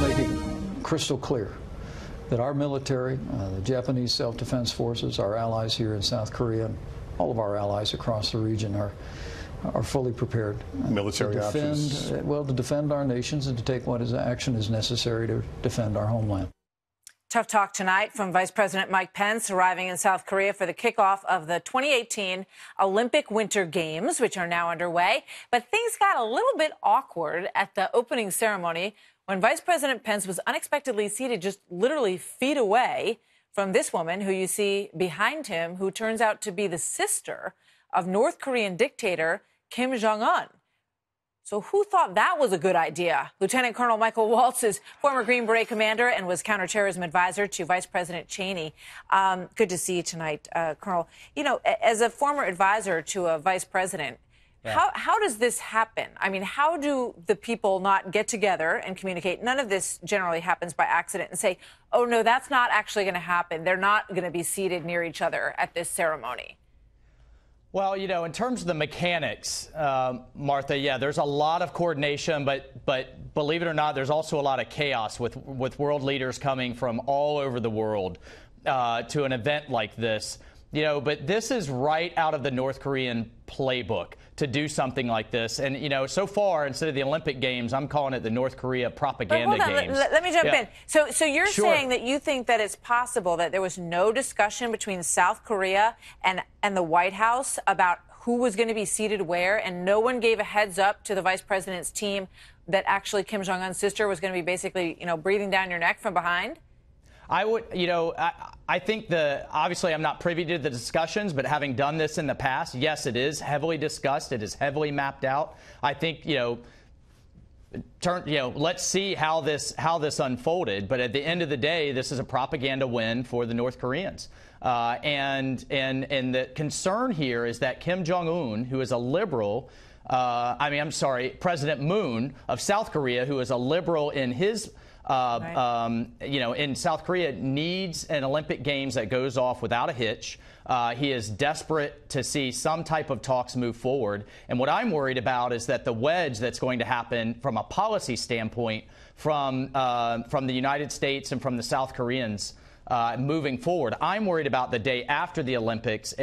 make it crystal clear that our military, the Japanese self-defense forces, our allies here in South Korea, and all of our allies across the region are fully prepared military to defend, options. Well, to defend our nations and to take what action is necessary to defend our homeland. Tough talk tonight from Vice President Mike Pence arriving in South Korea for the kickoff of the 2018 Olympic Winter Games, which are now underway. But things got a little bit awkward at the opening ceremony when Vice President Pence was unexpectedly seated just literally feet away from this woman who you see behind him, who turns out to be the sister of North Korean dictator Kim Jong Un. So who thought that was a good idea? Lieutenant Colonel Michael Waltz is former Green Beret commander and was counterterrorism advisor to Vice President Cheney. Good to see you tonight, Colonel. You know, as a former advisor to a vice president, how does this happen? I mean, how do the people not get together and communicate? None of this generally happens by accident and say, oh, no, that's not actually going to happen. They're not going to be seated near each other at this ceremony. Well, you know, in terms of the mechanics, Martha, yeah, there's a lot of coordination, but believe it or not, there's also a lot of chaos with world leaders coming from all over the world to an event like this. You know, but this is right out of the North Korean playbook to do something like this. And, you know, so far, instead of the Olympic Games, I'm calling it the North Korea propaganda games. Let me jump in. So you're Sure. saying that you think that it's possible that there was no discussion between South Korea and the White House about who was going to be seated where, and no one gave a heads up to the vice president's team that actually Kim Jong Un's sister was going to be basically, you know, breathing down your neck from behind? I would, you know, I think obviously I'm not privy to the discussions, but having done this in the past, yes, it is heavily discussed. It is heavily mapped out. I think, let's see how this unfolded. But at the end of the day, this is a propaganda win for the North Koreans. And the concern here is that Kim Jong Un, who is a liberal, President Moon of South Korea, who is a liberal in his in South Korea, needs an Olympic Games that goes off without a hitch. He is desperate to see some type of talks move forward. And what I'm worried about is that the wedge that's going to happen from a policy standpoint from the United States and from the South Koreans moving forward. I'm worried about the day after the Olympics.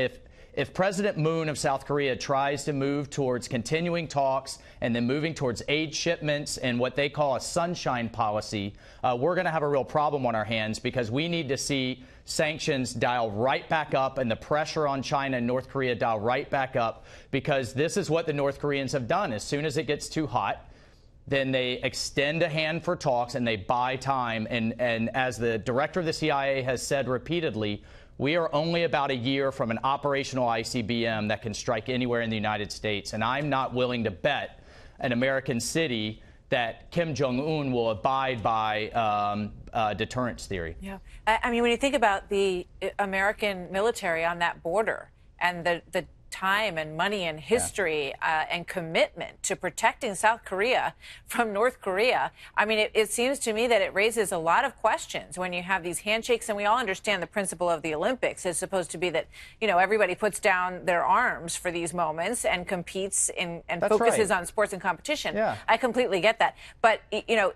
If President Moon of South Korea tries to move towards continuing talks and then moving towards aid shipments and what they call a sunshine policy, we're going to have a real problem on our hands, because we need to see sanctions dial right back up and the pressure on China and North Korea dial right back up, because this is what the North Koreans have done. As soon as it gets too hot, then they extend a hand for talks and they buy time. And as the director of the CIA has said repeatedly, we are only about a year from an operational ICBM that can strike anywhere in the United States. And I'm not willing to bet an American city that Kim Jong Un will abide by deterrence theory. Yeah. I mean, when you think about the American military on that border and the time and money and history and commitment to protecting South Korea from North Korea, I mean, it seems to me that it raises a lot of questions when you have these handshakes. And we all understand the principle of the Olympics is supposed to be that, you know, everybody puts down their arms for these moments and competes and focuses on sports and competition. Yeah. I completely get that. But, you know,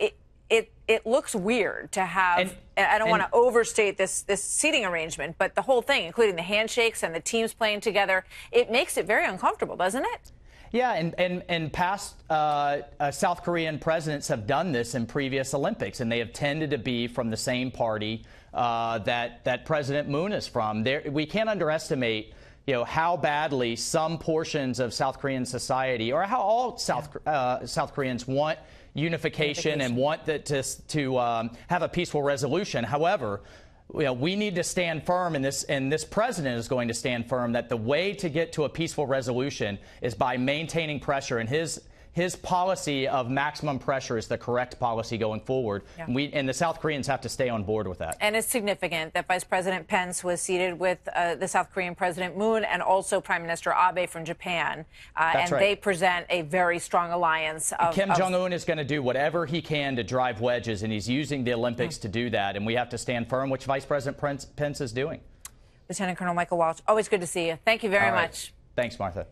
it looks weird to have, I don't want to overstate this seating arrangement, but the whole thing, including the handshakes and the teams playing together, it makes it very uncomfortable, doesn't it? Yeah, and past South Korean presidents have done this in previous Olympics, and they have tended to be from the same party that President Moon is from. We can't underestimate, you know, how badly some portions of South Korean society, or how all South Koreans want unification and want to have a peaceful resolution. However, you know, we need to stand firm, and this president is going to stand firm, that the way to get to a peaceful resolution is by maintaining pressure, and his policy of maximum pressure is the correct policy going forward. Yeah. And the South Koreans have to stay on board with that. And it's significant that Vice President Pence was seated with the South Korean President Moon and also Prime Minister Abe from Japan. That's right. They present a very strong alliance. Kim Jong Un is going to do whatever he can to drive wedges, and he's using the Olympics to do that. And we have to stand firm, which Vice President Pence is doing. Lieutenant Colonel Michael Waltz, always good to see you. Thank you very much. Thanks, Martha.